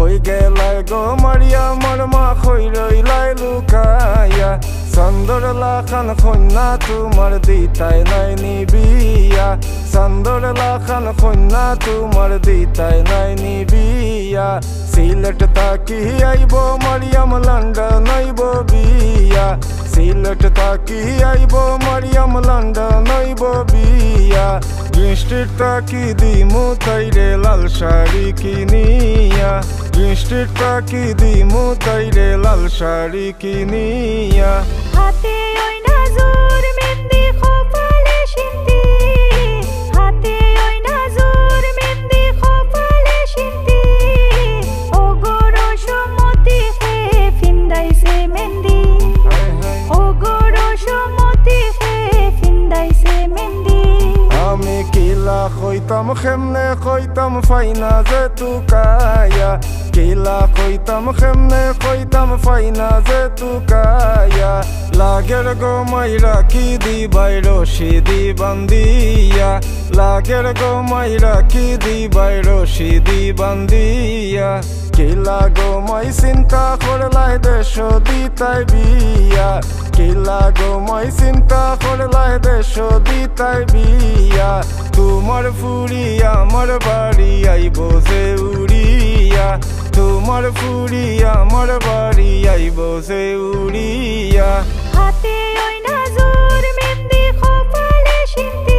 কই গেলাই গো মারিয়া মোর মা কই রইলাই লুকাইয়া চান্দর লাখান কন্যা তোমার দিতাই নাই নিবিয়া চান্দর লাখান কন্যা তোমার দিতাই নাই নিবিয়া সিলেট তাকি আইব মারিয়াম লন্ডন আইব বিয়া সিলেট তাকি আইব মারিয়াম লন্ডন আইব বিয়া গ্রিন স্ট্রিট তাকি দিমু তাইরে লাল শাড়ি কিনিয়া গ্রিন স্ট্রিট তাকি দিমু তাইরে লাল শাড়ি কিনিয়া হাতে ওই নাজুর মেহেন্দি কপালে সিন্দি হাতে ওই নাজুর মেহেন্দি কপালে সিন্দি ও গো রসমতি হে ফিন্দাইছে মেহেন্দি ও গো রসমতি হে ফিন্দাইছে মেহেন্দি আমি কিলা কইতাম কেমনে কইতাম ফাইনা যে তুকায়া কিলা কইতাম কেমনে কইতাম ফাইনা যে তুকায়া লাগের গো মাইরা কি দিবাই রশি দি বান্দিয়া লাগের গো মাইরা কি দিবাই রশি দি বান্দিয়া কিলা গো মাই চিন্তা করলাই দেশ দিতাই বিয়া কিলা গো মাই চিন্তা করলাই দেশ দিতাই বিয়া তোমার ফুরি আমার বাড়ি আইব যে উড়িয়া তোমার ফুরি আমার বাড়ি আইব যে উড়িয়া হাতে ওই নাজুর মেহেন্দি কপালে সিন্দি